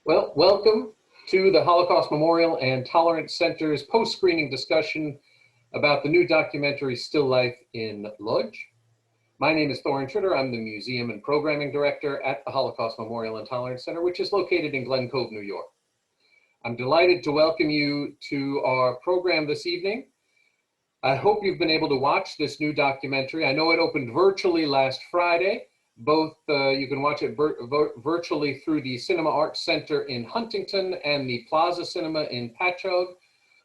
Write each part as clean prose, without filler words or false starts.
Well, welcome to the Holocaust Memorial and Tolerance Center's post-screening discussion about the new documentary, Still Life in Lodz. My name is Thorin Tritter. I'm the Museum and Programming Director at the Holocaust Memorial and Tolerance Center, which is located in Glen Cove, New York. I'm delighted to welcome you to our program this evening. I hope you've been able to watch this new documentary. I know it opened virtually last Friday. You can watch it virtually through the Cinema Arts Center in Huntington and the Plaza Cinema in Patchogue,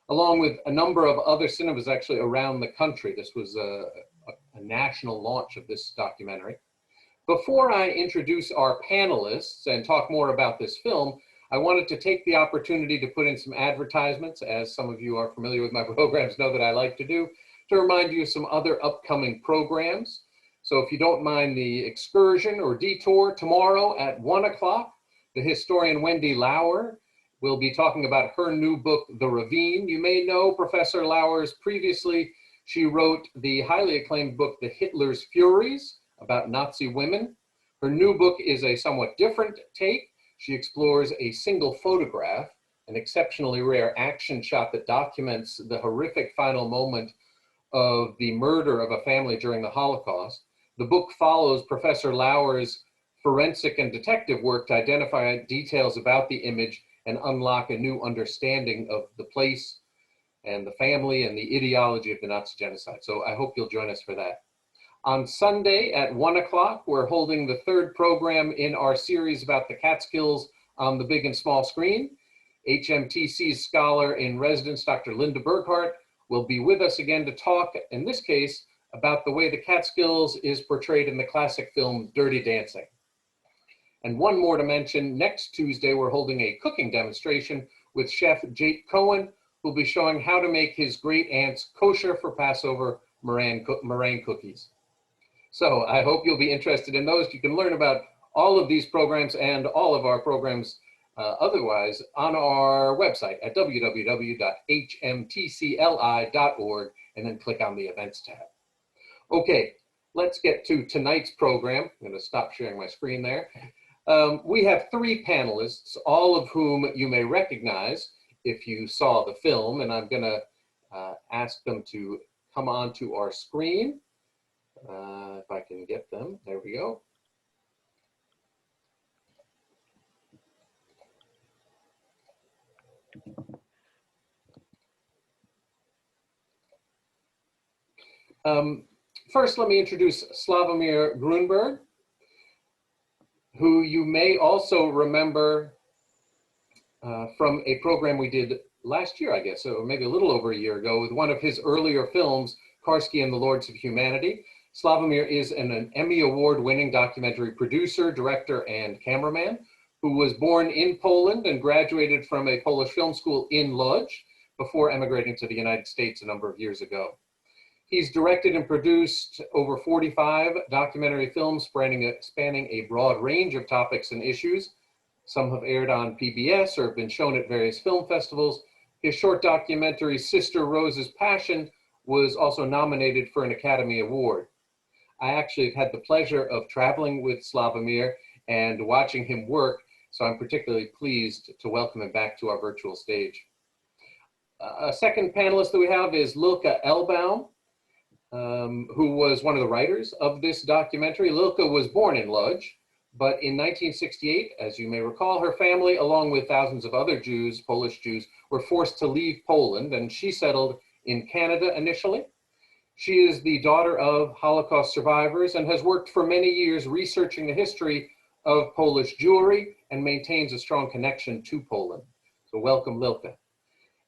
along with a number of other cinemas actually around the country. This was a national launch of this documentary. Before I introduce our panelists and talk more about this film, I wanted to take the opportunity to put in some advertisements, as some of you are familiar with my programs know that I like to do, to remind you of some other upcoming programs. So if you don't mind the excursion or detour, tomorrow at 1 o'clock, the historian Wendy Lauer will be talking about her new book, The Ravine. You may know Professor Lauer's previously. She wrote the highly acclaimed book, The Hitler's Furies, about Nazi women. Her new book is a somewhat different take. She explores a single photograph, an exceptionally rare action shot that documents the horrific final moment of the murder of a family during the Holocaust. The book follows Professor Lauer's forensic and detective work to identify details about the image and unlock a new understanding of the place and the family and the ideology of the Nazi genocide. So I hope you'll join us for that. On Sunday at 1 o'clock, we're holding the third program in our series about the Catskills on the big and small screen. HMTC's scholar in residence, Dr. Linda Burghardt, will be with us again to talk, in this case, about the way the Catskills is portrayed in the classic film Dirty Dancing. And one more to mention, next Tuesday, we're holding a cooking demonstration with Chef Jake Cohen, who'll be showing how to make his great aunt's kosher for Passover meringue cookies. So I hope you'll be interested in those. You can learn about all of these programs and all of our programs otherwise on our website at www.hmtcli.org, and then click on the events tab. Okay, let's get to tonight's program. I'm going to stop sharing my screen there. We have three panelists, all of whom you may recognize if you saw the film, and I'm going to ask them to come onto our screen. If I can get them, there we go. First, let me introduce Slawomir Grünberg, who you may also remember from a program we did last year, I guess, or maybe a little over a year ago, with one of his earlier films, Karski and the Lords of Humanity. Slawomir is an Emmy Award-winning documentary producer, director, and cameraman who was born in Poland and graduated from a Polish film school in Lodz before emigrating to the United States a number of years ago. He's directed and produced over 45 documentary films spanning a broad range of topics and issues. Some have aired on PBS or have been shown at various film festivals. His short documentary, Sister Rose's Passion, was also nominated for an Academy Award. I actually have had the pleasure of traveling with Slawomir and watching him work, so I'm particularly pleased to welcome him back to our virtual stage. A second panelist that we have is Lilka Elbaum, who was one of the writers of this documentary. Lilka was born in Lodz, but in 1968, as you may recall, her family, along with thousands of other Jews, Polish Jews, were forced to leave Poland, and she settled in Canada initially. She is the daughter of Holocaust survivors and has worked for many years researching the history of Polish Jewry and maintains a strong connection to Poland. So welcome, Lilka.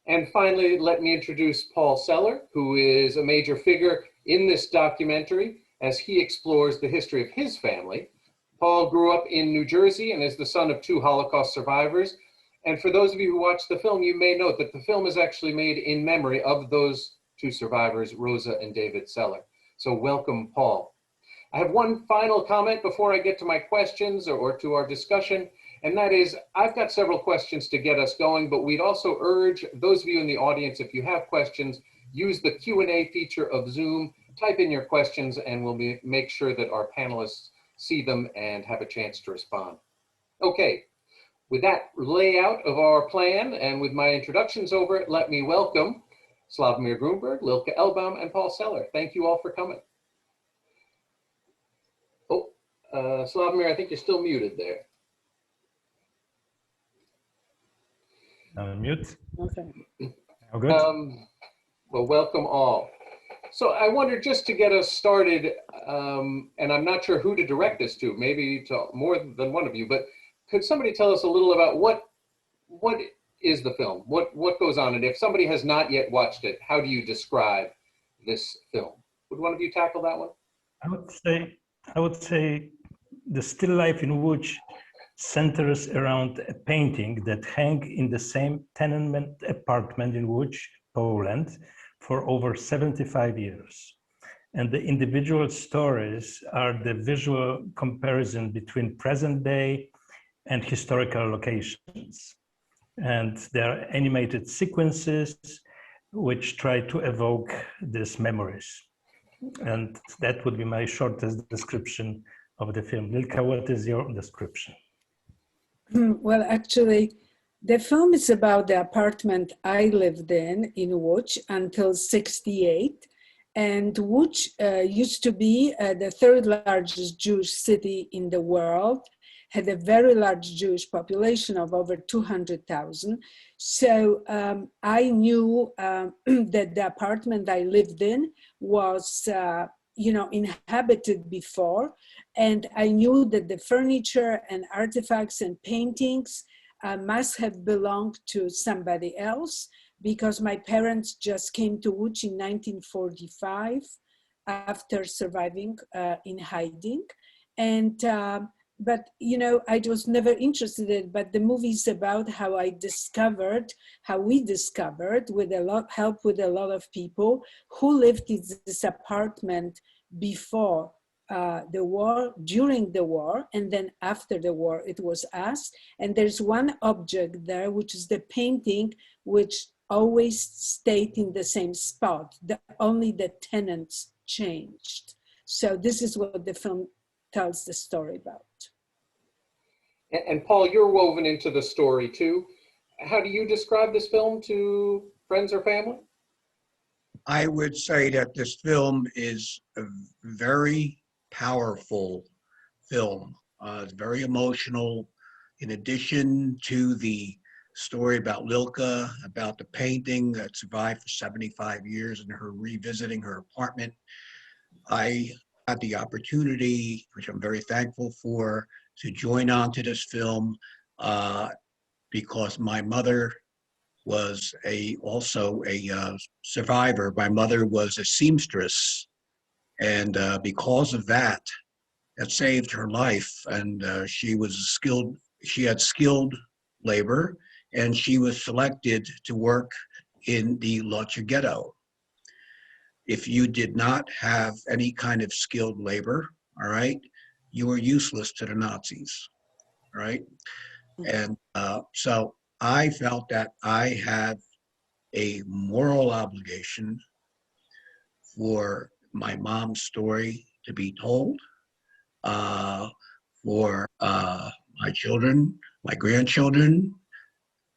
And finally, let me introduce Paul Seller, who is a major figure in this documentary as he explores the history of his family. Paul grew up in New Jersey and is the son of two Holocaust survivors. And for those of you who watched the film, you may note that the film is actually made in memory of those two survivors, Rosa and David Seller. So welcome, Paul. I have one final comment before I get to my questions or to our discussion, and that is, I've got several questions to get us going, but we'd also urge those of you in the audience, if you have questions, use the Q&A feature of Zoom, type in your questions, and we'll make sure that our panelists see them and have a chance to respond. Okay, With that layout of our plan and with my introductions over, let me welcome Slawomir Grünberg, Lilka Elbaum, and Paul Seller. Thank you all for coming. Oh, Slawomir, I think you're still muted there. Mute. Okay. Oh, good. Well, welcome all. So I wonder, just to get us started, and I'm not sure who to direct this to, maybe to more than one of you, but could somebody tell us a little about what is the film? What goes on? And if somebody has not yet watched it, how do you describe this film? Would one of you tackle that one? I would say the still life in Łódź centers around a painting that hangs in the same tenement apartment in Łódź, Poland, for over 75 years. And the individual stories are the visual comparison between present day and historical locations. And there are animated sequences which try to evoke these memories. And that would be my shortest description of the film. Lilka, what is your description? Well, actually, the film is about the apartment I lived in Łódź until '68. And Łódź used to be the third largest Jewish city in the world, had a very large Jewish population of over 200,000. So I knew that the apartment I lived in was inhabited before. And I knew that the furniture and artifacts and paintings must have belonged to somebody else, because my parents just came to Łódź in 1945 after surviving in hiding. And but I was never interested in it. But the movie is about how we discovered, with help with a lot of people who lived in this apartment before the war, during the war, and then after the war it was us. And there's one object there, which is the painting, which always stayed in the same spot. Only the tenants changed. So this is what the film tells the story about. And Paul, you're woven into the story too. How do you describe this film to friends or family? I would say that this film is a very powerful film. It's very emotional. In addition to the story about Lilka, about the painting that survived for 75 years and her revisiting her apartment, I had the opportunity, which I'm very thankful for, to join on to this film because my mother was also a survivor. My mother was a seamstress, and because of that, that saved her life. And she had skilled labor, and she was selected to work in the Lodz ghetto. If you did not have any kind of skilled labor, all right, you were useless to the Nazis, right? And so I felt that I had a moral obligation for my mom's story to be told, for my children, my grandchildren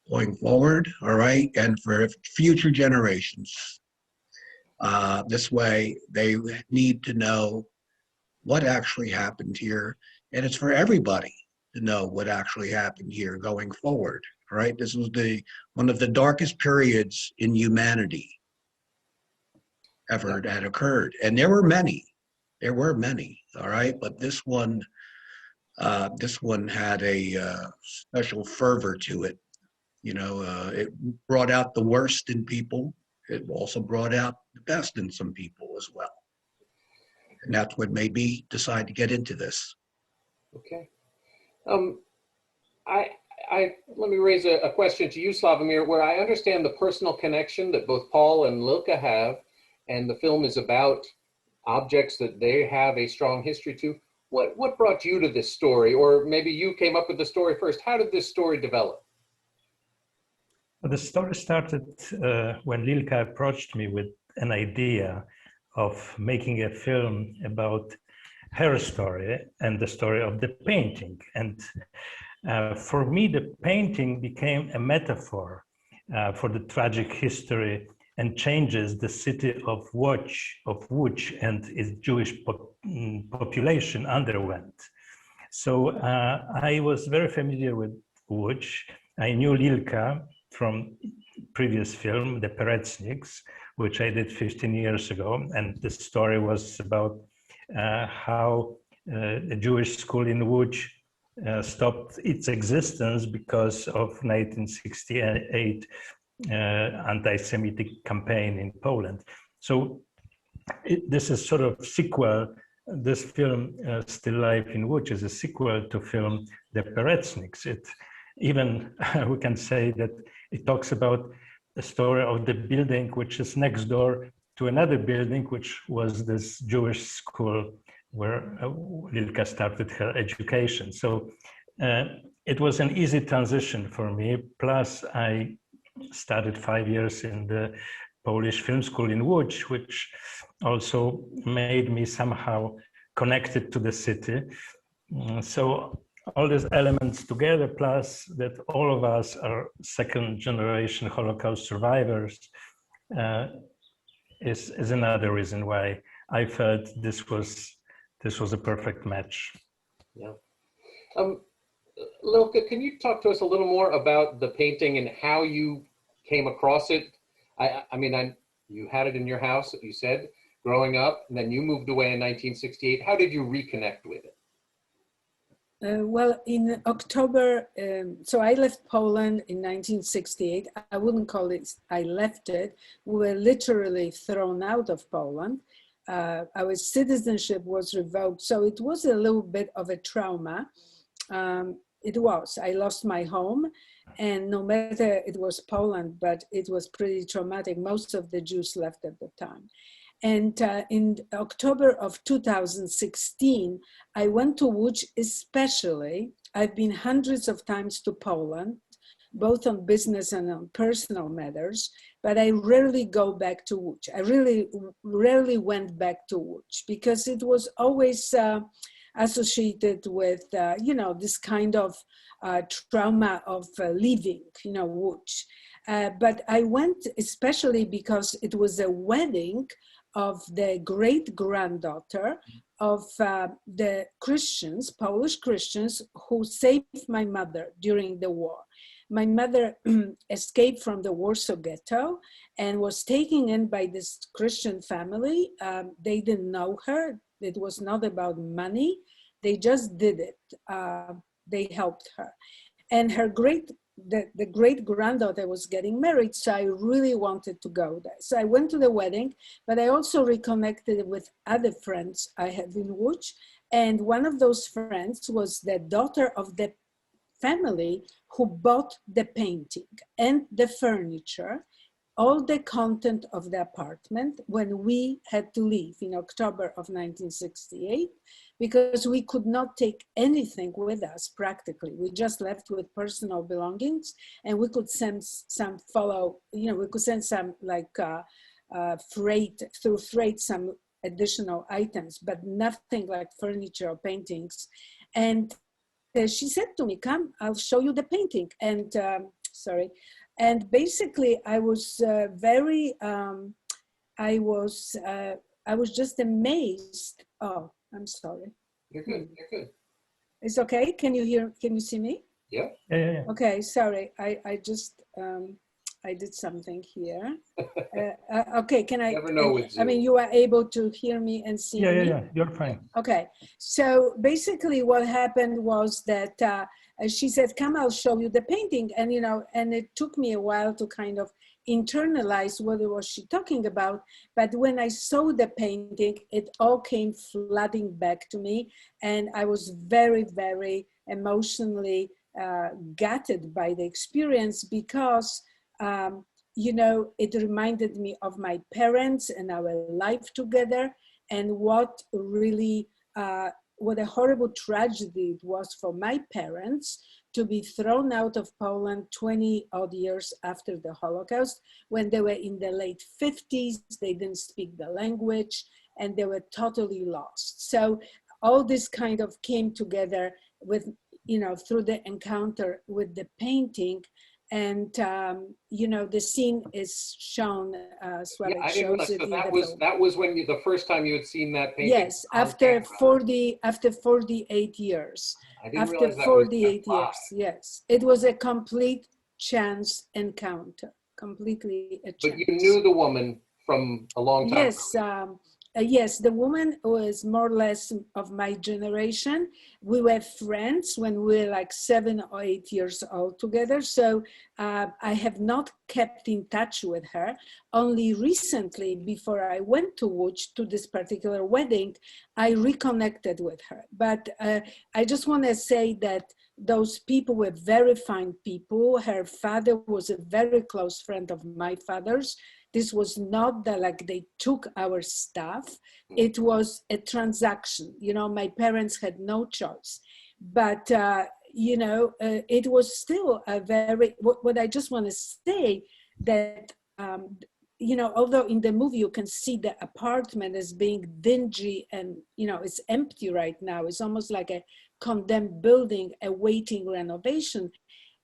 going forward, all right, and for future generations. This way, they need to know what actually happened here, and it's for everybody to know what actually happened here going forward. All right, this was one of the darkest periods in humanity ever that occurred, and there were many. All right, but this one had a special fervor to it. It brought out the worst in people. It also brought out the best in some people as well. And that's what made me decide to get into this. Okay. Let me raise a question to you, Slawomir, where I understand the personal connection that both Paul and Lilka have, and the film is about objects that they have a strong history to. What brought you to this story? Or maybe you came up with the story first. How did this story develop? Well, the story started when Lilka approached me with an idea of making a film about her story and the story of the painting. And For me, the painting became a metaphor for the tragic history and changes the city of Łódź and its Jewish population underwent. So I was very familiar with Łódź. I knew Lilka from previous film, The Perecniks, which I did 15 years ago. And the story was about how a Jewish school in Łódź stopped its existence because of 1968 anti-Semitic campaign in Poland. So this is sort of sequel. This film, Still Life in Łódź, is a sequel to film The Perecniks. It even, we can say that it talks about the story of the building which is next door to another building, which was this Jewish school where Lilka started her education. So it was an easy transition for me. Plus, I studied 5 years in the Polish film school in Łódź, which also made me somehow connected to the city. So all these elements together, plus that all of us are second generation Holocaust survivors, is another reason why I felt this was a perfect match. Yeah. Lilka, can you talk to us a little more about the painting and how you came across it? I mean, you had it in your house, you said, growing up, and then you moved away in 1968. How did you reconnect with it? Well, in October, so I left Poland in 1968. I wouldn't call it, I left it. We were literally thrown out of Poland. Our citizenship was revoked. So it was a little bit of a trauma. It was. I lost my home, and no matter it was Poland, but it was pretty traumatic. Most of the Jews left at the time. And in October of 2016, I went to Łódź especially. I've been hundreds of times to Poland, both on business and on personal matters, but I rarely go back to Łódź. I really rarely went back to Łódź because it was always associated with, you know, this kind of trauma of leaving, you know, Łódź. But I went especially because it was a wedding of the great-granddaughter of the Christians, Polish Christians, who saved my mother during the war. My mother escaped from the Warsaw Ghetto and was taken in by this Christian family. They didn't know her. It was not about money. They just did it. They helped her. And her the great-granddaughter was getting married, so I really wanted to go there. So I went to the wedding, but I also reconnected with other friends I have in Łódź. And one of those friends was the daughter of the family who bought the painting and the furniture, all the content of the apartment when we had to leave in October of 1968, because we could not take anything with us practically. We just left with personal belongings, and we could send some we could send some like freight, some additional items, but nothing like furniture or paintings. And she said to me, come, I'll show you the painting. And and basically I was I was just amazed. Oh, I'm sorry. You're good. You're good. It's okay. Can you see me? Yeah. Yeah. Okay. Sorry. I just, I did something here. Okay. Can I, Never know with Zoom. I mean, you are able to hear me and see me? Yeah. You're fine. Okay. So basically what happened was that she said, come, I'll show you the painting. And, you know, and it took me a while to kind of internalize what was she talking about. But when I saw the painting, it all came flooding back to me. And I was very, very emotionally gutted by the experience because, you know, it reminded me of my parents and our life together and what really, what a horrible tragedy it was for my parents to be thrown out of Poland 20 odd years after the Holocaust, when they were in the late 50s, they didn't speak the language, and they were totally lost. So all this kind of came together with through the encounter with the painting. And, the scene is shown as well. Yeah, It I didn't shows realize. it So in that the was film. that was when the first time you had seen that painting. Yes, on after camera. 48 years. I didn't After realize that was 48 wow. years, yes. It was a complete chance encounter, completely a chance. But you knew the woman from a long time ago. Yes, the woman was more or less of my generation. We were friends when we were like 7 or 8 years old together. So I have not kept in touch with her. Only recently, before I went to Łódź to this particular wedding, I reconnected with her. But I just want to say that those people were very fine people. Her father was a very close friend of my father's. This was not that like they took our stuff. It was a transaction. My parents had no choice. But, it was still a very, what I just want to say that, although in the movie you can see the apartment as being dingy and, it's empty right now. It's almost like a condemned building awaiting renovation.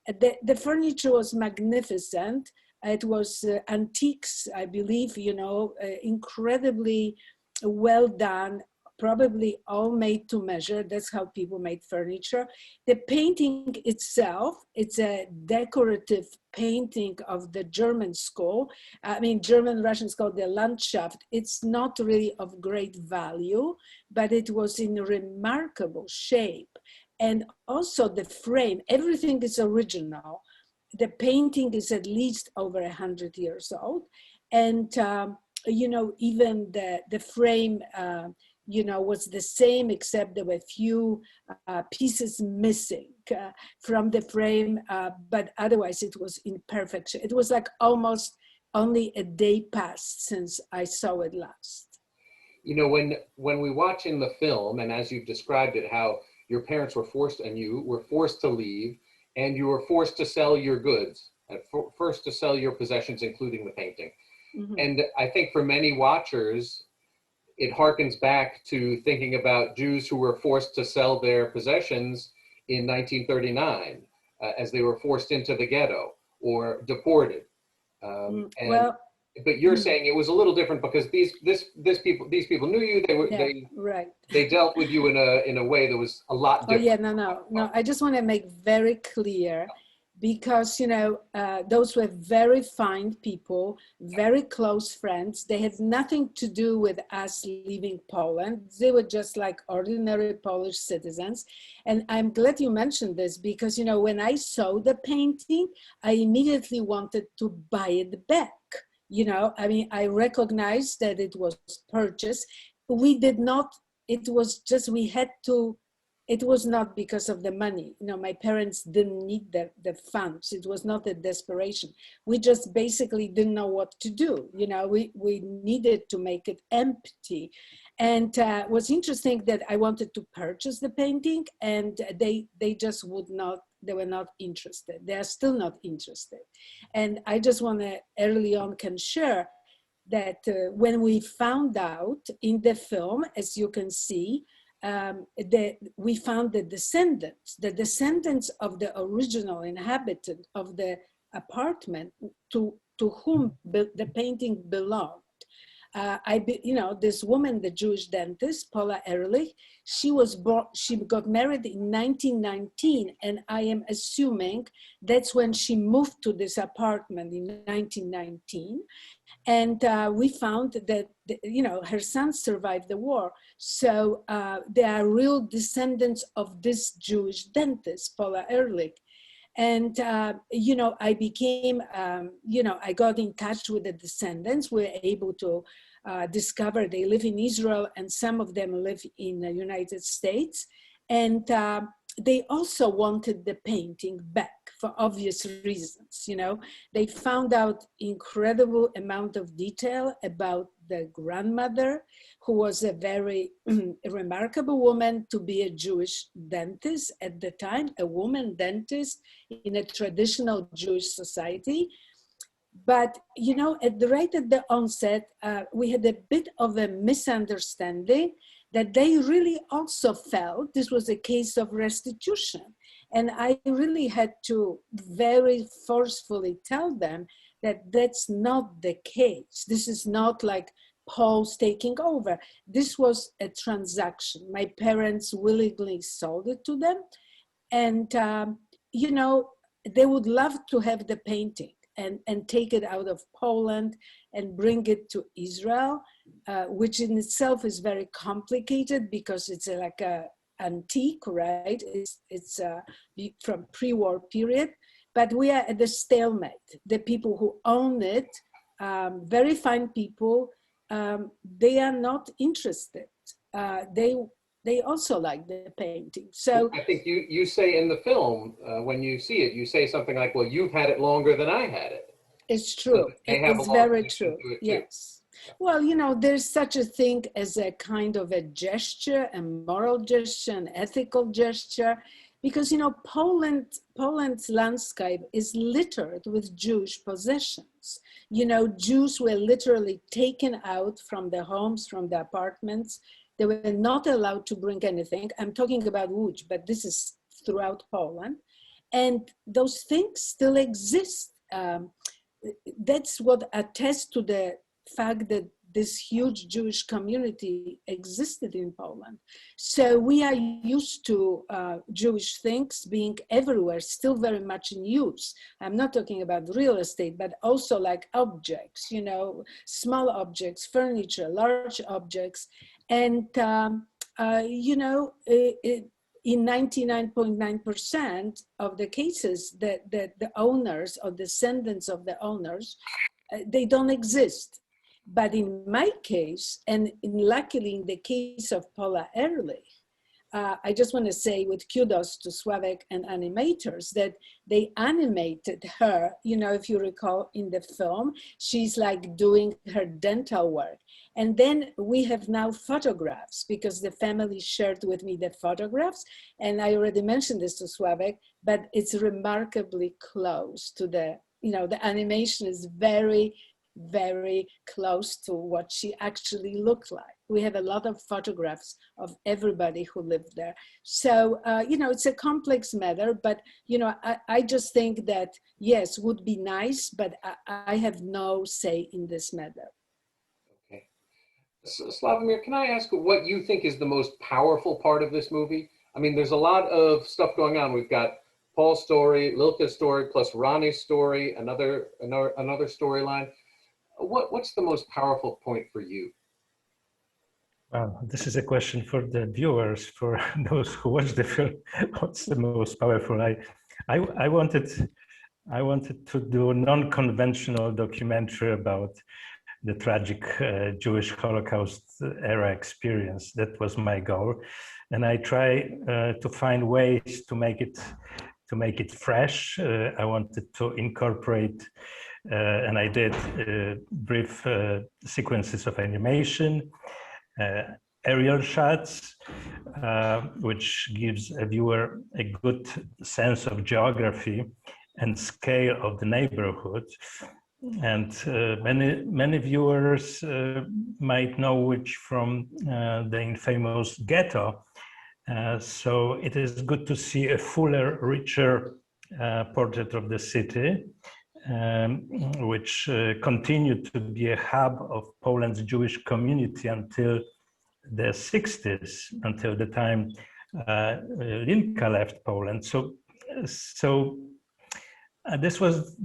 The furniture was magnificent. It was antiques, I believe, incredibly well done, probably all made to measure. That's how people made furniture. The painting itself, it's a decorative painting of the German school. German-Russian school, the Landschaft. It's not really of great value, but it was in remarkable shape. And also the frame, everything is original. The painting is at least over 100 years old. And, even the frame, was the same, except there were a few pieces missing from the frame, but otherwise it was in perfection. It was like almost only a day passed since I saw it last. When we watch in the film, and as you've described it, how your parents were forced and you were forced to leave, and you were forced to sell your goods, and first to sell your possessions, including the painting. Mm-hmm. And I think for many watchers, it harkens back to thinking about Jews who were forced to sell their possessions in 1939, as they were forced into the ghetto or deported. But you're saying it was a little different because these people knew you. They dealt with you in a way that was a lot different. Oh yeah, no. I just want to make very clear, because those were very fine people, very close friends. They had nothing to do with us leaving Poland. They were just like ordinary Polish citizens. And I'm glad you mentioned this because when I saw the painting, I immediately wanted to buy it back. I recognized that it was purchased. We did not, it was just, we had to, it was not because of the money. My parents didn't need the funds. It was not a desperation. We just basically didn't know what to do. We needed to make it empty. And it was interesting that I wanted to purchase the painting and they just would not, they were not interested. They are still not interested. And I just want to early on can share that when we found out in the film, as you can see, that we found the descendants of the original inhabitant of the apartment to whom the painting belonged. This woman, the Jewish dentist, Paula Ehrlich, she got married in 1919, and I am assuming that's when she moved to this apartment in 1919. And we found that, her son survived the war. So they are real descendants of this Jewish dentist, Paula Ehrlich. And, I became, I got in touch with the descendants. We were able to discover they live in Israel and some of them live in the United States. And they also wanted the painting back for obvious reasons. They found out incredible amount of detail about the grandmother, who was a very remarkable woman to be a Jewish dentist at the time, a woman dentist in a traditional Jewish society. But, right at the onset, we had a bit of a misunderstanding that they really also felt this was a case of restitution. And I really had to very forcefully tell them that that's not the case. This is not like Poles taking over. This was a transaction. My parents willingly sold it to them. And, you know, they would love to have the painting and take it out of Poland and bring it to Israel, which in itself is very complicated because it's like a antique, right? It's from pre-war period, but we are at the stalemate. The people who own it, very fine people, they are not interested. They also like the painting. So I think you say in the film, when you see it, you say something like, well, you've had it longer than I had it. it's true. It's very true. Yes. Well, you know, there's such a thing as a kind of a gesture, a moral gesture, an ethical gesture, because, you know, Poland's landscape is littered with Jewish possessions. You know, Jews were literally taken out from their homes, from their apartments. They were not allowed to bring anything. I'm talking about Łódź, but this is throughout Poland. And those things still exist. That's what attests to the fact that this huge Jewish community existed in Poland. So we are used to Jewish things being everywhere, still very much in use. I'm not talking about real estate, but also like objects, you know, small objects, furniture, large objects. And, you know, in 99.9% of the cases that the owners or descendants of the owners, they don't exist. But in my case, and luckily in the case of Paula Ehrlich, I just want to say with kudos to Sławek and animators that they animated her, you know, if you recall in the film, she's like doing her dental work. And then we have now photographs because the family shared with me the photographs. And I already mentioned this to Sławek, but it's remarkably close to the, you know, the animation is very, very close to what she actually looked like. We have a lot of photographs of everybody who lived there. So, you know, it's a complex matter, but, you know, I just think that, yes, would be nice, but I have no say in this matter. Okay. So, Slawomir, can I ask what you think is the most powerful part of this movie? I mean, there's a lot of stuff going on. We've got Paul's story, Lilka's story, plus Ronnie's story, another storyline. What's the most powerful point for you? Well, this is a question for the viewers, for those who watch the film. What's the most powerful? I wanted to do a non-conventional documentary about the tragic Jewish Holocaust era experience. That was my goal, and I try to find ways to make it fresh. I wanted to incorporate. And I did brief sequences of animation, aerial shots, which gives a viewer a good sense of geography and scale of the neighborhood. And many viewers might know which from the infamous ghetto. So it is good to see a fuller, richer portrait of the city. Which continued to be a hub of Poland's Jewish community until the 60s, until the time Lilka left Poland. So this was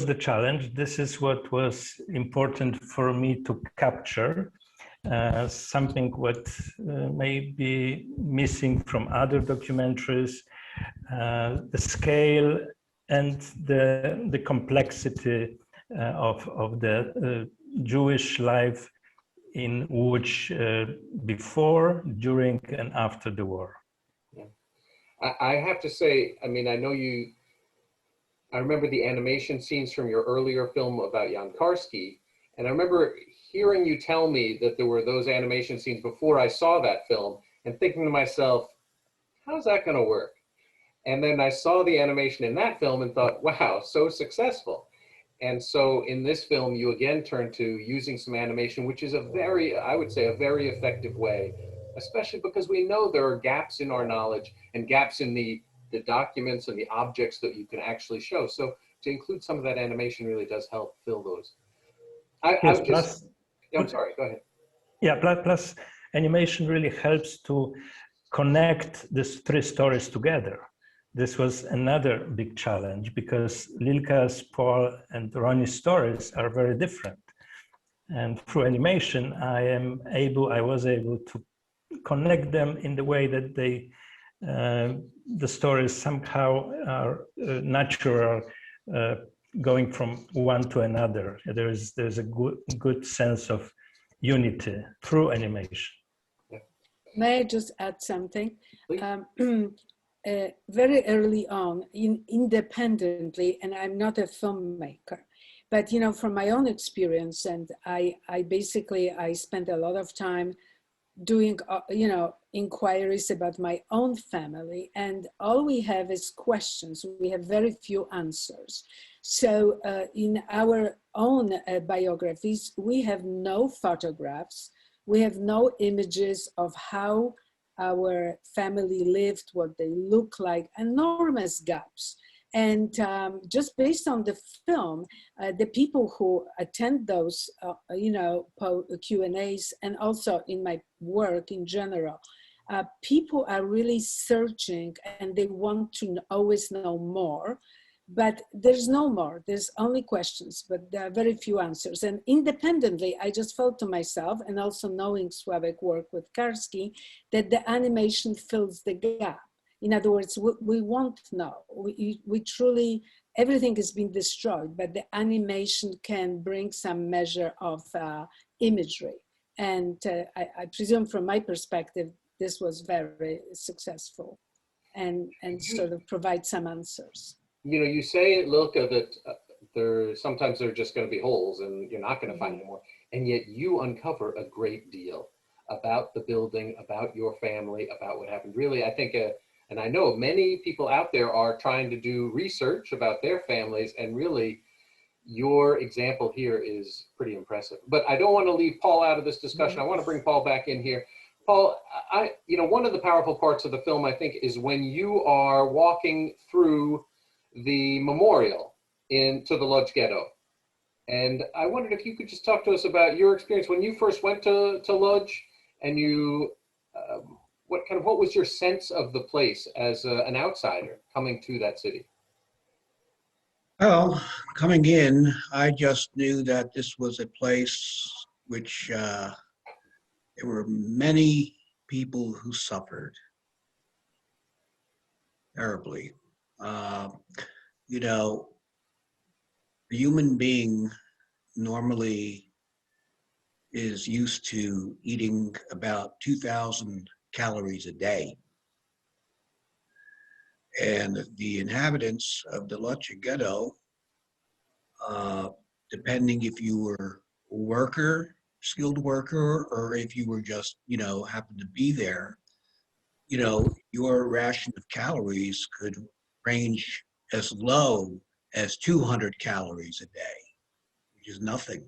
the challenge. This is what was important for me to capture, something what may be missing from other documentaries, the scale and the complexity of the Jewish life in Łódź before, during, and after the war. Yeah. I have to say, I mean, I remember the animation scenes from your earlier film about Jan Karski, and I remember hearing you tell me that there were those animation scenes before I saw that film and thinking to myself, how's that going to work? And then I saw the animation in that film and thought, wow, so successful. And so in this film, you again turn to using some animation, which is I would say, a very effective way, especially because we know there are gaps in our knowledge and gaps in the the documents and the objects that you can actually show. So to include some of that animation really does help fill those. I Yes, would plus, just, I'm sorry, go ahead. yeah, plus animation really helps to connect these three stories together. This was another big challenge because Lilka's, Paul, and Ronnie's stories are very different. And through animation, I was able to connect them in the way that the stories somehow are natural, going from one to another. There's a good sense of unity through animation. May I just add something? Please. Very early on, independently, and I'm not a filmmaker, but from my own experience, and I spent a lot of time doing inquiries about my own family, and all we have is questions. We have very few answers. So in our own biographies, we have no photographs. We have no images of how our family lived, what they look like, enormous gaps. And just based on the film, the people who attend those, Q&As, and also in my work in general, people are really searching and they want to always know more. But there's no more, there's only questions, but there are very few answers. And independently, I just felt to myself, and also knowing Sławek work with Karski, that the animation fills the gap. In other words, we won't know. We truly, everything has been destroyed, but the animation can bring some measure of imagery. And I presume from my perspective, this was very successful and sort of provide some answers. You say, Lilka, that sometimes there are just going to be holes and you're not going to find any more. And yet you uncover a great deal about the building, about your family, about what happened. Really, I think, and I know many people out there are trying to do research about their families, and really your example here is pretty impressive. But I don't want to leave Paul out of this discussion. I want to bring Paul back in here. Paul, one of the powerful parts of the film, I think, is when you are walking through the memorial to the Lodz ghetto. And I wondered if you could just talk to us about your experience when you first went to Lodz, and you, what was your sense of the place as an outsider coming to that city? Well, coming in, I just knew that this was a place which there were many people who suffered terribly. The human being normally is used to eating about 2,000 calories a day. And the inhabitants of the Lodz ghetto, depending if you were a worker, skilled worker, or if you were just, happened to be there, your ration of calories could range as low as 200 calories a day, which is nothing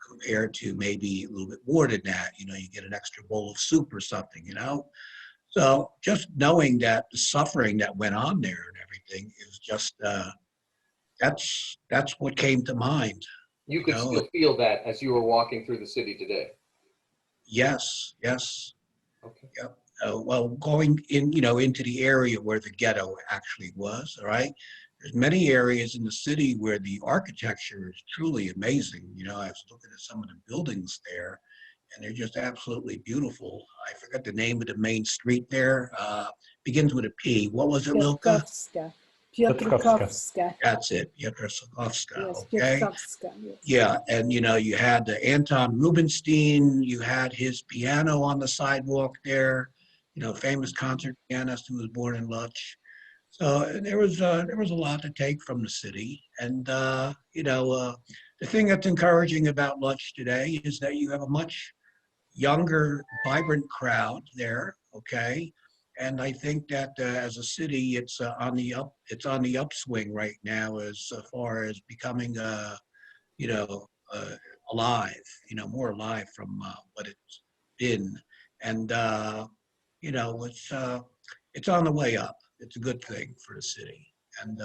compared to maybe a little bit more than that. You get an extra bowl of soup or something, So just knowing that the suffering that went on there and everything is just, that's what came to mind. You could still feel that as you were walking through the city today? Yes. Okay. Yep. Well, going in, into the area where the ghetto actually was, all right? There's many areas in the city where the architecture is truly amazing. I was looking at some of the buildings there, and they're just absolutely beautiful. I forgot the name of the main street there. Begins with a P. What was it, Lilka? Piotrkowska. That's it, Piotrkowska. Yes, Okay. Piotrkowska, yes. Yeah, and you had the Anton Rubinstein. You had his piano on the sidewalk there. Famous concert pianist who was born in Lodz. So there was a lot to take from the city, and the thing that's encouraging about Lodz today is that you have a much younger, vibrant crowd there. Okay, and I think that as a city, it's on the upswing right now as far as becoming alive. More alive from what it's been, and it's on the way up. it's a good thing for the city. And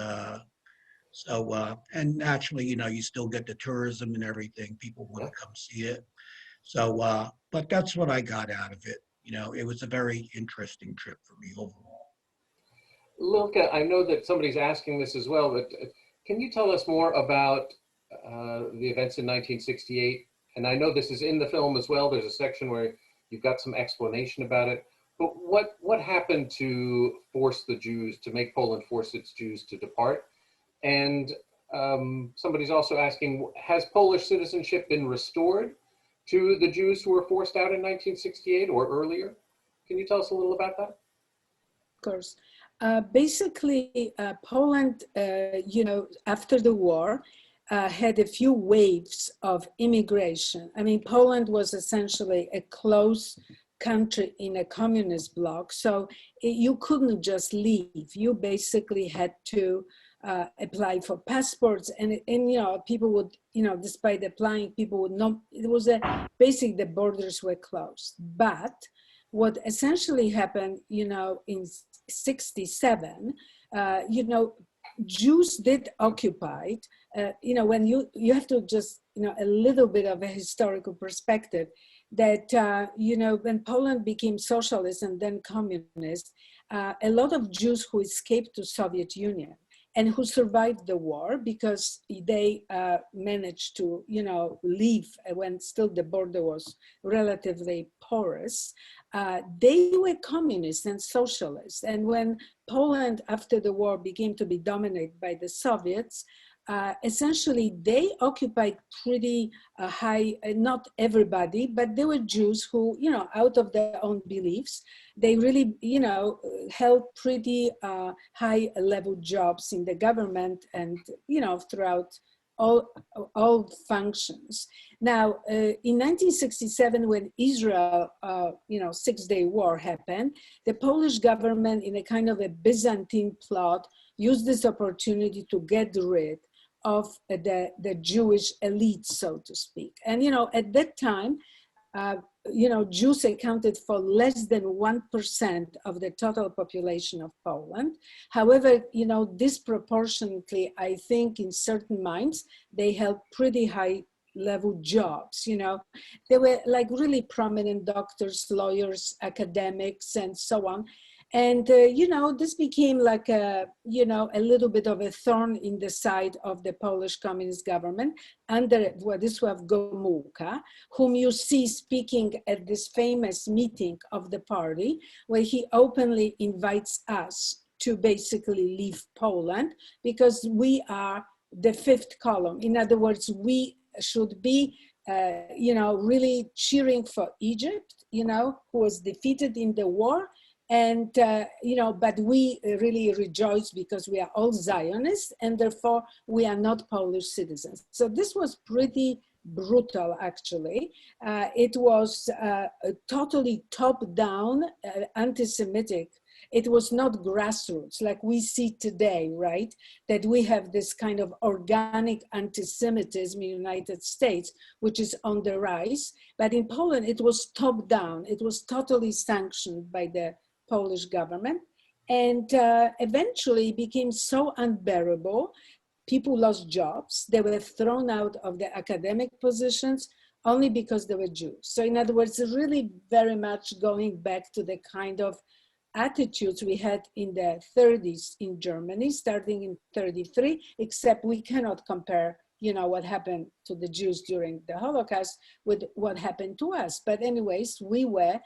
and naturally, you still get the tourism and everything. People want to come see it. So, but that's what I got out of it. It was a very interesting trip for me overall. Lilka, I know that somebody's asking this as well, but can you tell us more about the events in 1968? And I know this is in the film as well. There's a section where you've got some explanation about it. But what happened to force the Jews, to make Poland force its Jews to depart? And somebody's also asking, has Polish citizenship been restored to the Jews who were forced out in 1968 or earlier? Can you tell us a little about that? Of course. Basically, Poland, after the war, had a few waves of immigration. I mean, Poland was essentially a closed country in a communist bloc, so you couldn't just leave. You basically had to apply for passports, and people would, despite applying, people would not. It was basically the borders were closed. But what essentially happened, in 67, Jews did occupy. When you have to just, a little bit of a historical perspective, that, when Poland became socialist and then communist, a lot of Jews who escaped to Soviet Union and who survived the war because they managed to, leave when still the border was relatively porous, they were communists and socialists. And when Poland, after the war, began to be dominated by the Soviets, essentially they occupied pretty high, not everybody, but there were Jews who, out of their own beliefs, they really, held pretty high level jobs in the government and, throughout all functions. Now, in 1967, when Israel, 6-day war happened, the Polish government, in a kind of a Byzantine plot, used this opportunity to get rid of the Jewish elite, so to speak. And, at that time, Jews accounted for less than 1% of the total population of Poland. However, disproportionately, I think in certain minds, they held pretty high level jobs. They were like really prominent doctors, lawyers, academics, and so on. And, this became like a little bit of a thorn in the side of the Polish communist government under Władysław Gomułka, whom you see speaking at this famous meeting of the party, where he openly invites us to basically leave Poland because we are the fifth column. In other words, we should be really cheering for Egypt, who was defeated in the war. And, but we really rejoice because we are all Zionists and therefore we are not Polish citizens. So this was pretty brutal, actually. It was totally top-down, anti-Semitic. It was not grassroots like we see today, right? That we have this kind of organic anti-Semitism in the United States, which is on the rise. But in Poland, it was top-down. It was totally sanctioned by the Polish government, and eventually became so unbearable. People lost jobs. They were thrown out of the academic positions only because they were Jews. So in other words, really very much going back to the kind of attitudes we had in the 30s in Germany, starting in 33, except we cannot compare, what happened to the Jews during the Holocaust with what happened to us. But anyways, we were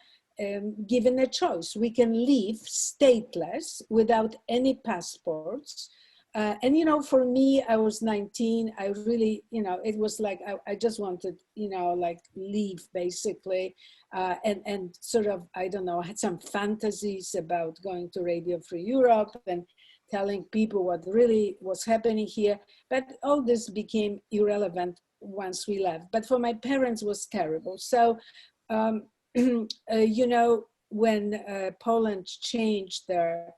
given a choice. We can leave stateless without any passports. And, for me, I was 19. I really, it was like, I just wanted, like leave basically. And sort of, I don't know, I had some fantasies about going to Radio Free Europe and telling people what really was happening here. But all this became irrelevant once we left. But for my parents, it was terrible. So, when Poland changed their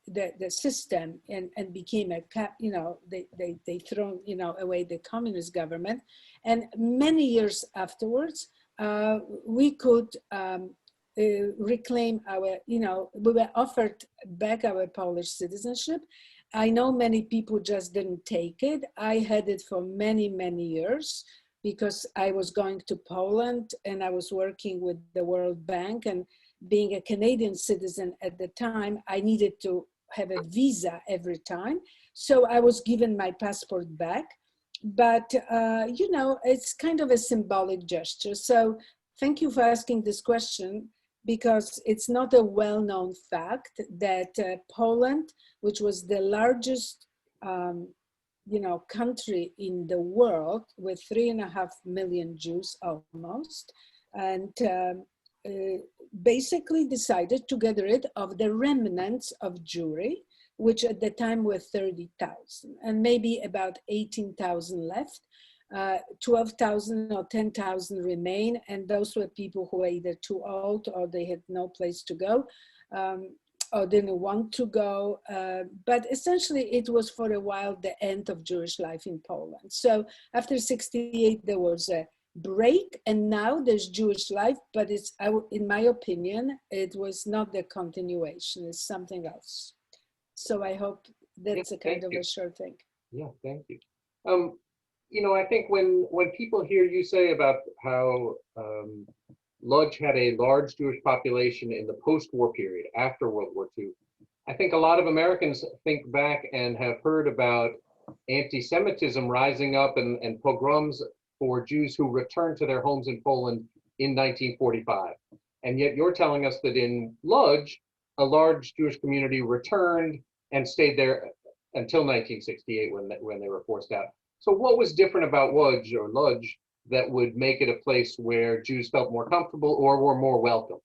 the system and became they thrown away the communist government, and many years afterwards we could reclaim our, we were offered back our Polish citizenship. I know many people just didn't take it. I had it for many, many years because I was going to Poland and I was working with the World Bank, and being a Canadian citizen at the time, I needed to have a visa every time. So I was given my passport back, but it's kind of a symbolic gesture. So thank you for asking this question, because it's not a well-known fact that Poland, which was the largest country in the world with 3.5 million Jews almost, and basically decided to get rid of the remnants of Jewry, which at the time were 30,000, and maybe about 18,000 left. 12,000 or 10,000 remain, and those were people who were either too old or they had no place to go, or didn't want to go. But essentially it was for a while the end of Jewish life in Poland. So after 68, there was a break, and now there's Jewish life, but it's, in my opinion, it was not the continuation, it's something else. So I hope that's a kind of a short thing. Yeah, thank you. I think when people hear you say about how Lodz had a large Jewish population in the post-war period after World War II, I think a lot of Americans think back and have heard about anti-Semitism rising up and pogroms for Jews who returned to their homes in Poland in 1945. And yet you're telling us that in Lodz, a large Jewish community returned and stayed there until 1968 when they were forced out. So what was different about Lodz that would make it a place where Jews felt more comfortable or were more welcome?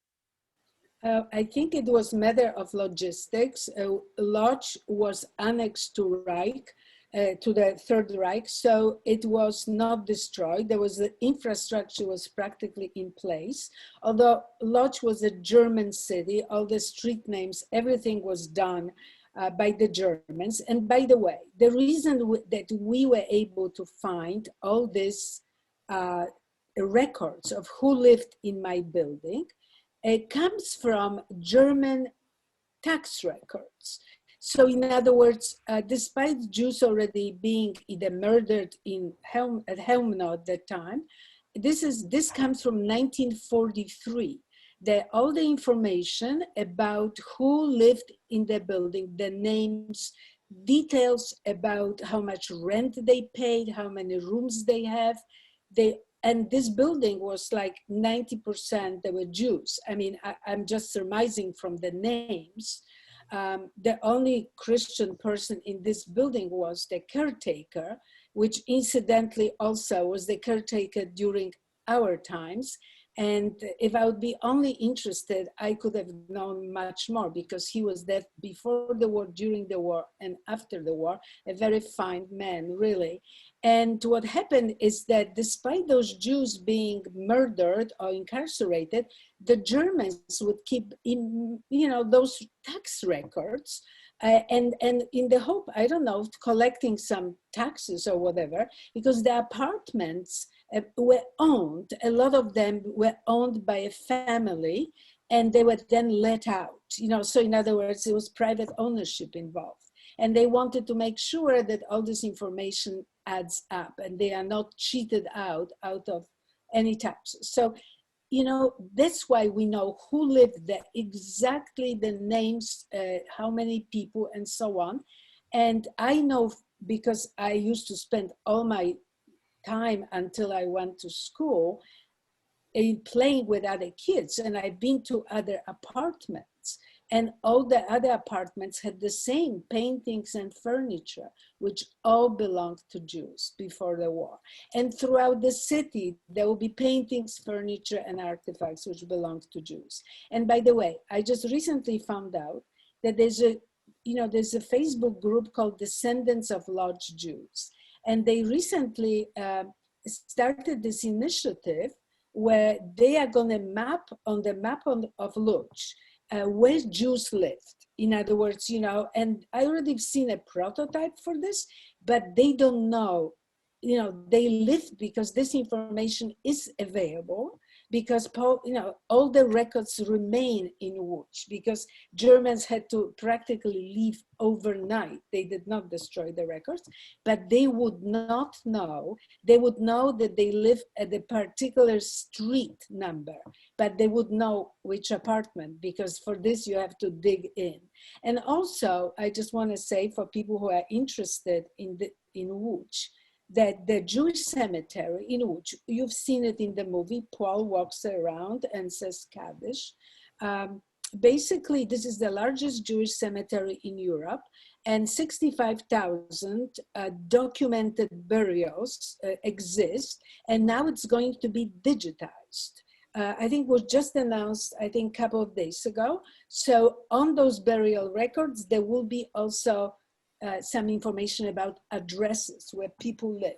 I think it was a matter of logistics. Lodz was annexed to Reich, to the Third Reich, so it was not destroyed. There was the infrastructure was practically in place. Although Lodz was a German city, all the street names, everything was done by the Germans. And by the way, the reason that we were able to find all these records of who lived in my building, it comes from German tax records. So in other words, despite Jews already being either murdered at Helmno at that time, this comes from 1943. All the information about who lived in the building, the names, details about how much rent they paid, how many rooms they have, and this building was like 90% they were Jews. I mean, I'm just surmising from the names. The only Christian person in this building was the caretaker, which incidentally also was the caretaker during our times. And if I would be only interested, I could have known much more, because he was there before the war, during the war, and after the war, a very fine man, really. And what happened is that despite those Jews being murdered or incarcerated, the Germans would keep those tax records, and in the hope, I don't know, of collecting some taxes or whatever, because the apartments were owned, a lot of them were owned by a family, and they were then let out, so in other words, it was private ownership involved. And they wanted to make sure that all this information adds up and they are not cheated out of any taxes. So, that's why we know who lived there, exactly the names, how many people, and so on. And I know, because I used to spend all my time until I went to school in playing with other kids, and I've been to other apartments, and all the other apartments had the same paintings and furniture, which all belonged to Jews before the war. And throughout the city, there will be paintings, furniture, and artifacts which belonged to Jews. And by the way, I just recently found out that there's a Facebook group called Descendants of Lodz Jews. And they recently started this initiative where they are going to map on the map of Lodz where Jews lived. In other words, and I already seen a prototype for this, but they don't know, they lived, because this information is available, because all the records remain in Łódź, because Germans had to practically leave overnight. They did not destroy the records, but they would not know. They would know that they live at a particular street number, but they would know which apartment, because for this you have to dig in. And also, I just want to say, for people who are interested in Łódź, that the Jewish cemetery in Łódź, you've seen it in the movie, Paul walks around and says Kaddish. Basically, this is the largest Jewish cemetery in Europe, and 65,000 documented burials exist, and now it's going to be digitized. I think was just announced, a couple of days ago. So on those burial records, there will be also some information about addresses where people live.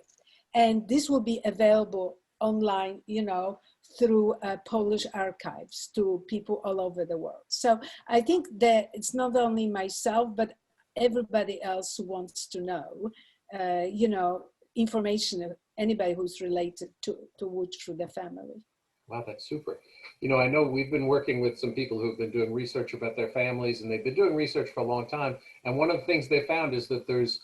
And this will be available online, through Polish archives to people all over the world. So I think that it's not only myself, but everybody else who wants to know, information of anybody who's related to Łódź through the family. Wow, that's super. I know we've been working with some people who've been doing research about their families, and they've been doing research for a long time. And one of the things they found is that there's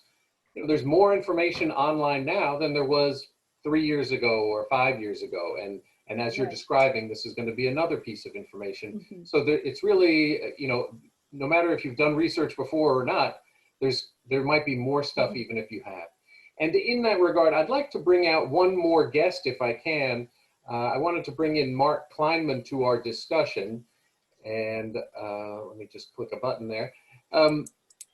more information online now than there was 3 years ago or 5 years ago. And as you're describing, this is going to be another piece of information. Mm-hmm. So it's really, no matter if you've done research before or not, there might be more stuff mm-hmm. even if you have. And in that regard, I'd like to bring out one more guest if I can. I wanted to bring in Mark Kleinman to our discussion, and let me just click a button there.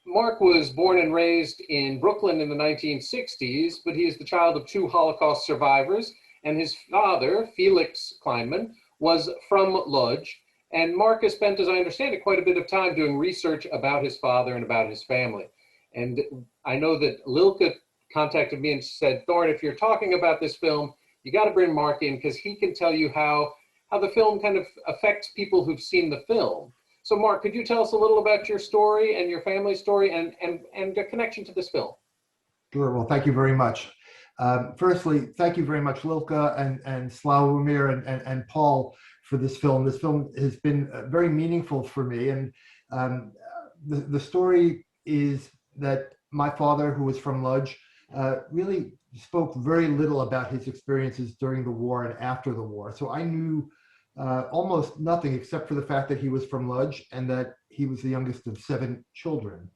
Mark was born and raised in Brooklyn in the 1960s, but he is the child of 2 Holocaust survivors, and his father, Felix Kleinman, was from Lodz. And Mark has spent, as I understand it, quite a bit of time doing research about his father and about his family. And I know that Lilka contacted me and said, Thorin, if you're talking about this film, you got to bring Mark in because he can tell you how the film kind of affects people who've seen the film. So Mark, could you tell us a little about your story and your family story and the connection to this film? Sure, well, thank you very much. Firstly, thank you very much, Lilka and Slawomir and Paul for this film. This film has been very meaningful for me. And the story is that my father, who was from Lodz, really spoke very little about his experiences during the war and after the war. So I knew almost nothing except for the fact that he was from Lodz and that he was the youngest of 7 children.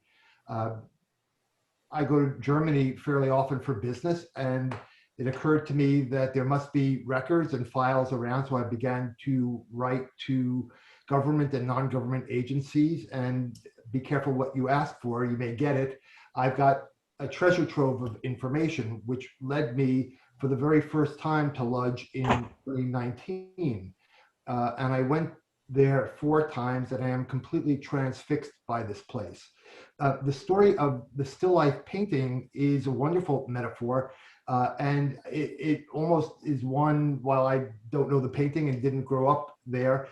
I go to Germany fairly often for business, and it occurred to me that there must be records and files around. So I began to write to government and non-government agencies, and be careful what you ask for, you may get it. I've got a treasure trove of information, which led me for the very first time to Lodz in 2019. And I went there 4 times, and I am completely transfixed by this place. The story of the still life painting is a wonderful metaphor, and it almost is one, while I don't know the painting and didn't grow up there,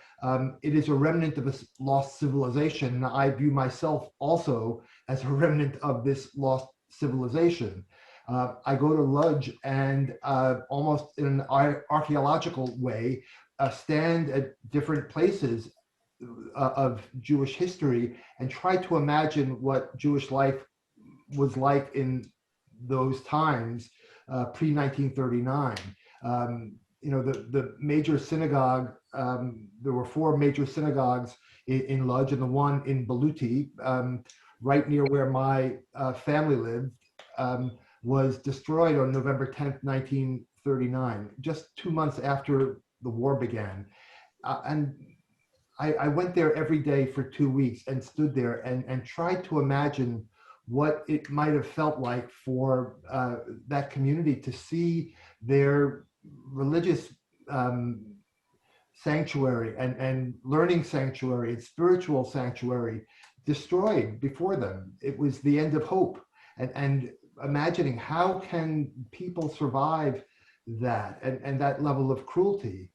it is a remnant of a lost civilization. I view myself also as a remnant of this lost civilization. I go to Lodz and almost in an archaeological way, stand at different places of Jewish history and try to imagine what Jewish life was like in those times pre-1939. The major synagogue, there were 4 major synagogues in Lodz, and the one in Baluti, right near where my family lived, was destroyed on November 10th, 1939, just 2 months after the war began. And I went there every day for 2 weeks and stood there and tried to imagine what it might have felt like for that community to see their religious sanctuary and learning sanctuary and spiritual sanctuary destroyed before them. It was the end of hope. And imagining how can people survive that and that level of cruelty.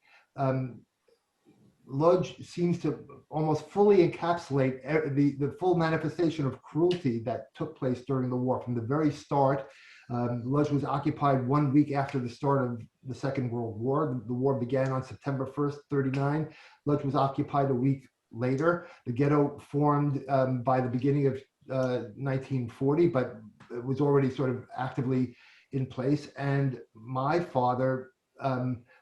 Lodz seems to almost fully encapsulate the full manifestation of cruelty that took place during the war. From the very start, Lodz was occupied 1 week after the start of the Second World War. The war began on September 1st, 1939. Lodz was occupied a week later. The ghetto formed by the beginning of 1940, but it was already sort of actively in place. And my father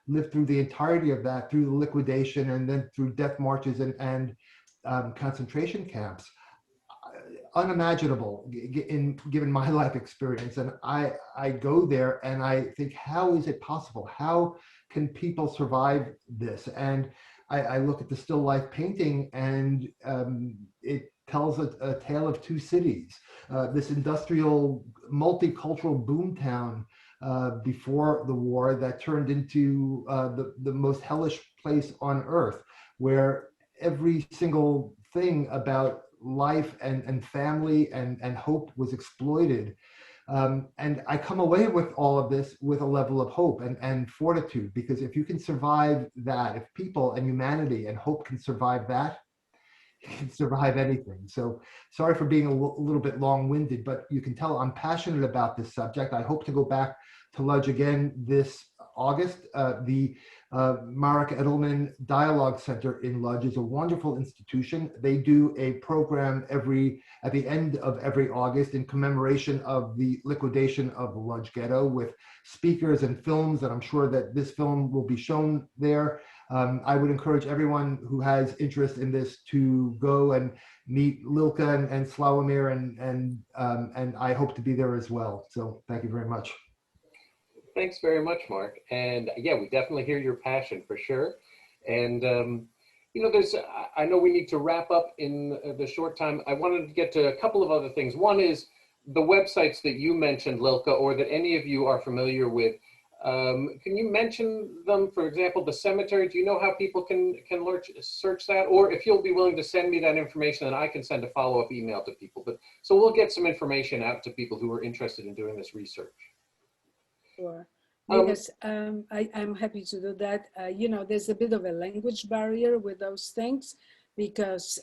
lived through the entirety of that, through the liquidation and then through death marches and concentration camps. Unimaginable given my life experience. And I go there and I think, how is it possible? How can people survive this? And I look at the still life painting, and it tells a tale of two cities. This industrial, multicultural boomtown before the war that turned into the most hellish place on earth, where every single thing about life and family and hope was exploited. And I come away with all of this with a level of hope and fortitude, because if you can survive that, if people and humanity and hope can survive that, you can survive anything. So sorry for being a little bit long-winded, but you can tell I'm passionate about this subject. I hope to go back to Lodz again this August. The Marek Edelman Dialogue Center in Lodz is a wonderful institution. They do a program at the end of every August in commemoration of the liquidation of the Lodz ghetto, with speakers and films, and I'm sure that this film will be shown there. I would encourage everyone who has interest in this to go and meet Lilka and Slawomir, and I hope to be there as well. So thank you very much. Thanks very much, Mark. And yeah, we definitely hear your passion for sure. And, you know, I know we need to wrap up in the short time. I wanted to get to a couple of other things. One is the websites that you mentioned, Lilka, or that any of you are familiar with. Can you mention them? For example, the cemetery, do you know how people can search that? Or if you'll be willing to send me that information, then I can send a follow-up email to people. But so we'll get some information out to people who are interested in doing this research. Sure. Yes, I'm happy to do that. You know, there's a bit of a language barrier with those things because,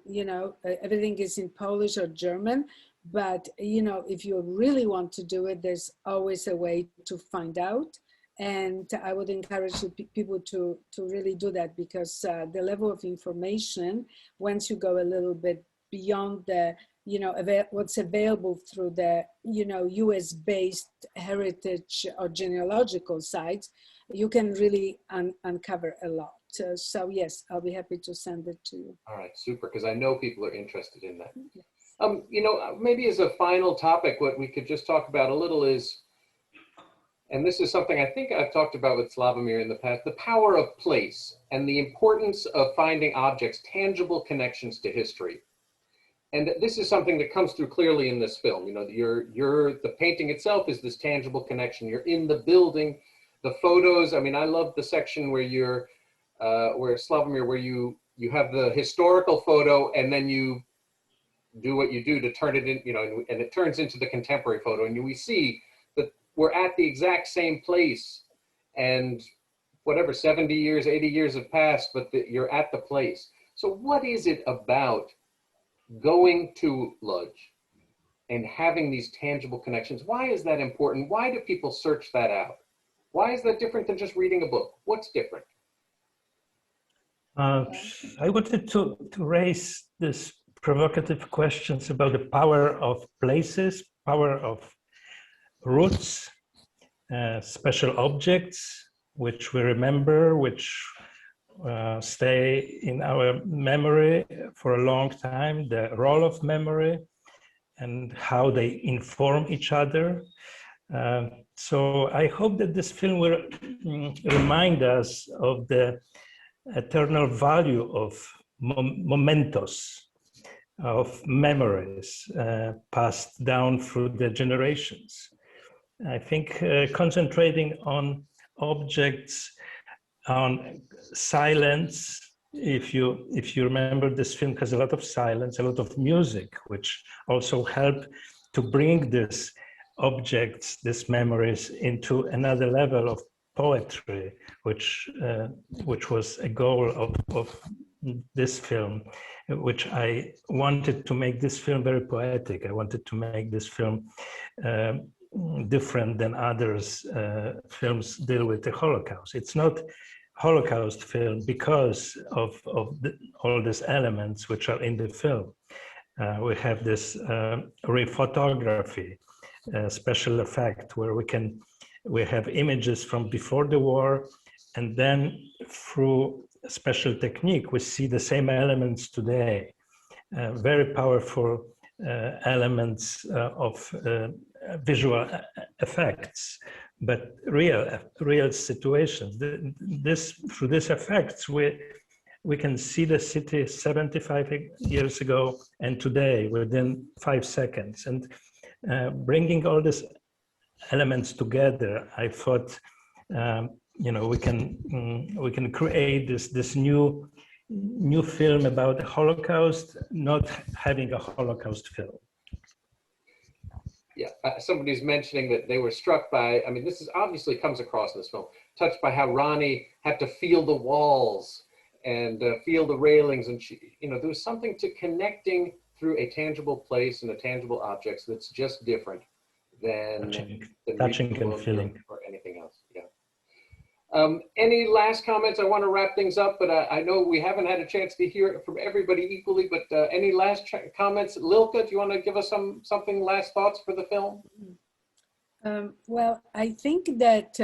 you know, everything is in Polish or German. But, you know, if you really want to do it, there's always a way to find out. And I would encourage people to really do that, because the level of information, once you go a little bit beyond the, you know, what's available through the, you know, US-based heritage or genealogical sites, you can really uncover a lot. So yes, I'll be happy to send it to you. All right, super, because I know people are interested in that. Yes. You know, maybe as a final topic, what we could just talk about a little is, and this is something I think I've talked about with Slawomir in the past, the power of place and the importance of finding objects, tangible connections to history. And this is something that comes through clearly in this film. You know, the painting itself is this tangible connection. You're in the building, the photos. I mean, I love the section where where Slawomir, where you have the historical photo and then you do what you do to turn it in, you know, and it turns into the contemporary photo. And we see that we're at the exact same place, and whatever, 70 years, 80 years have passed, but you're at the place. So what is it about going to Lodz and having these tangible connections? Why is that important? Why do people search that out? Why is that different than just reading a book? What's different? I wanted to raise this provocative questions about the power of places, power of roots, special objects, which we remember, which stay in our memory for a long time, the role of memory and how they inform each other. So I hope that this film will remind us of the eternal value of mementos, of memories passed down through the generations. I think concentrating on objects, on silence. If you remember, this film has a lot of silence, a lot of music, which also help to bring these objects, these memories into another level of poetry, which was a goal of this film, which I wanted to make this film very poetic. I wanted to make this film different than others films deal with the Holocaust. It's not Holocaust film because of all these elements which are in the film. We have this rephotography, special effect, where we have images from before the war, and then through special technique, we see the same elements today. Very powerful elements of visual effects, but real situations. Through these effects, we can see the city 75 years ago and today within 5 seconds. And bringing all these elements together, I thought, we can create this new film about the Holocaust, not having a Holocaust film. Yeah, somebody's mentioning that they were struck by, I mean, this is obviously comes across in this film, touched by how Ronnie had to feel the walls and feel the railings, and there was something to connecting through a tangible place and a tangible objects that's just different than touching and feeling or anything else. Yeah. Any last comments? I want to wrap things up, but I know we haven't had a chance to hear it from everybody equally, but any last comments? Lilka, do you want to give us something last thoughts for the film? Well, I think that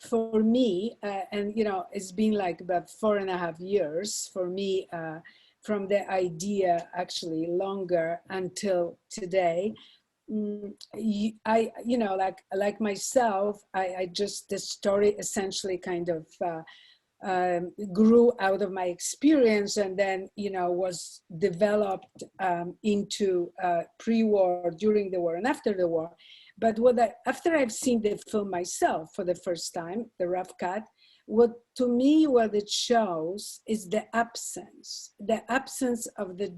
for me, and it's been like about 4.5 years for me from the idea, actually longer until today. Like myself, I just, the story essentially kind of grew out of my experience, and then was developed into pre-war, during the war, and after the war. But after I've seen the film myself for the first time, the rough cut, what it shows is the absence of the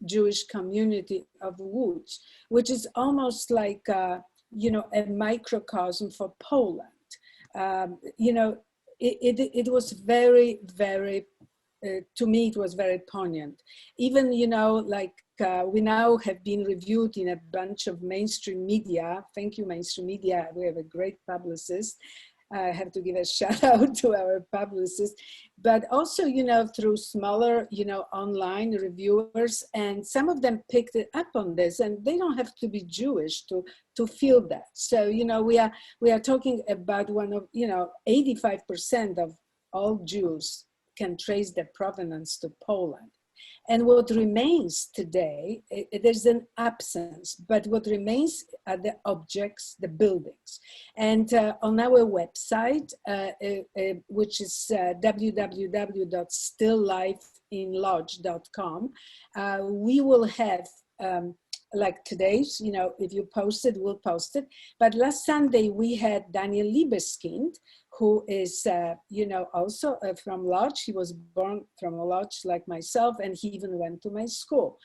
Jewish community of Łódź, which is almost like a microcosm for Poland. It was very, very, to me, it was very poignant. Even, we now have been reviewed in a bunch of mainstream media. Thank you, mainstream media. We have a great publicist. I have to give a shout out to our publicist, but also, through smaller, online reviewers, and some of them picked it up on this, and they don't have to be Jewish to feel that. So, we are talking about one of, 85% of all Jews can trace their provenance to Poland. And what remains today, there's an absence, but what remains are the objects, the buildings. And on our website, which is www.stilllifeinlodge.com, we will have, like today's, if you post it, we'll post it. But last Sunday, we had Daniel Liebeskind, who is, also from Lodz. He was born from Lodz like myself, and he even went to my school,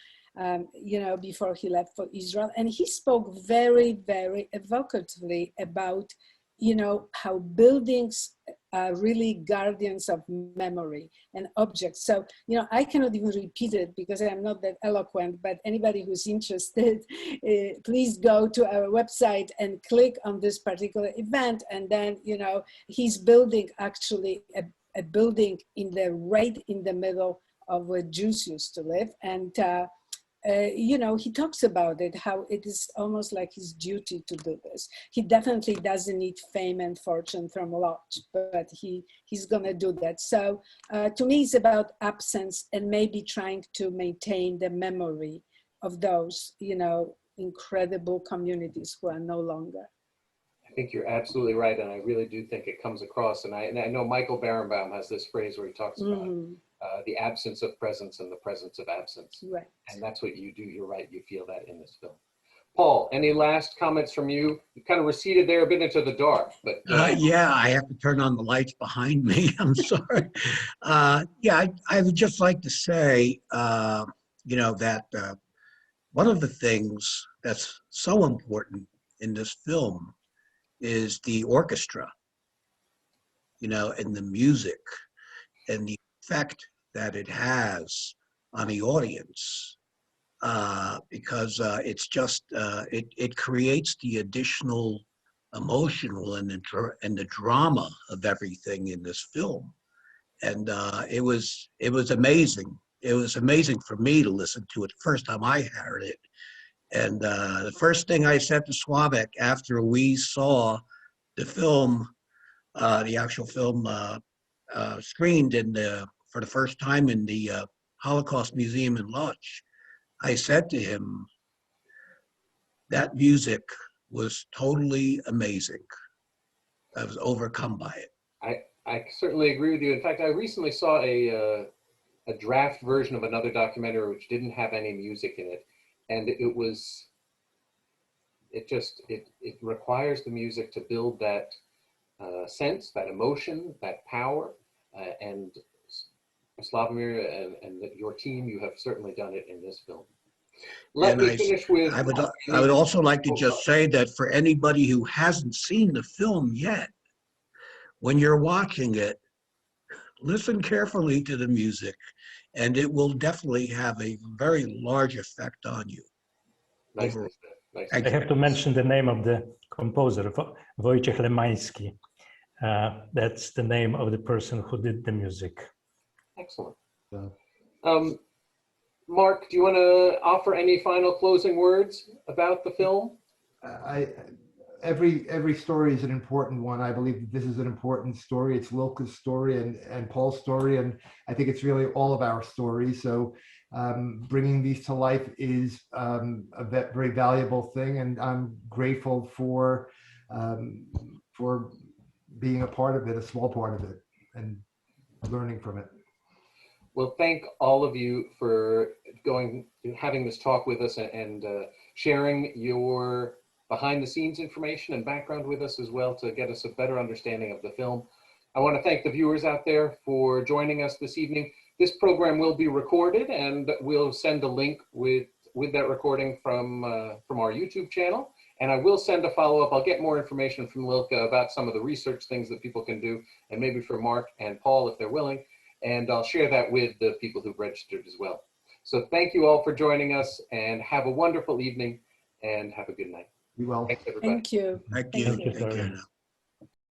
before he left for Israel. And he spoke very, very evocatively about, how buildings are really guardians of memory and objects. So, I cannot even repeat it because I'm not that eloquent, but anybody who's interested, please go to our website and click on this particular event. And then, he's building actually a building right in the middle of where Jews used to live. And, he talks about it, how it is almost like his duty to do this. He definitely doesn't need fame and fortune from Lodz, but he's gonna do that. So to me, it's about absence and maybe trying to maintain the memory of those, incredible communities who are no longer. I think you're absolutely right, and I really do think it comes across. And I know Michael Berenbaum has this phrase where he talks about the absence of presence and the presence of absence. Right. And that's what you do. You're right. You feel that in this film. Paul, any last comments from you? You kind of receded there a bit into the dark, but yeah, I have to turn on the lights behind me. I'm sorry. I would just like to say, that one of the things that's so important in this film is the orchestra. and the music and the effect that it has on the audience, because it's just, it creates the additional emotional and the drama of everything in this film. And it was amazing. It was amazing for me to listen to it the first time I heard it. And the first thing I said to Slawomir after we saw the film, the actual film screened for the first time in the Holocaust Museum in Lodz, I said to him, that music was totally amazing. I was overcome by it. I certainly agree with you. In fact, I recently saw a draft version of another documentary which didn't have any music in it. And it requires the music to build that sense, that emotion, that power. And Slawomir and your team, you have certainly done it in this film. Let me finish with... I would also like to just say that for anybody who hasn't seen the film yet, when you're watching it, listen carefully to the music, and it will definitely have a very large effect on you. Nice. I have to mention the name of the composer, Wojciech Lemański. That's the name of the person who did the music. Excellent. Mark, do you want to offer any final closing words about the film? Every story is an important one. I believe that this is an important story. It's Lilka's story and Paul's story, and I think it's really all of our stories. So bringing these to life is a very valuable thing, and I'm grateful for being a part of it, a small part of it, and learning from it. Well, thank all of you for having this talk with us and sharing your behind the scenes information and background with us as well to get us a better understanding of the film. I want to thank the viewers out there for joining us this evening. This program will be recorded, and we'll send a link with that recording from our YouTube channel. And I will send a follow-up. I'll get more information from Lilka about some of the research things that people can do, and maybe for Mark and Paul if they're willing. And I'll share that with the people who've registered as well. So thank you all for joining us, and have a wonderful evening, and have a good night. Be well. Thanks, everybody. Thank you. Thank you. Thank you, Take care Thorin. now.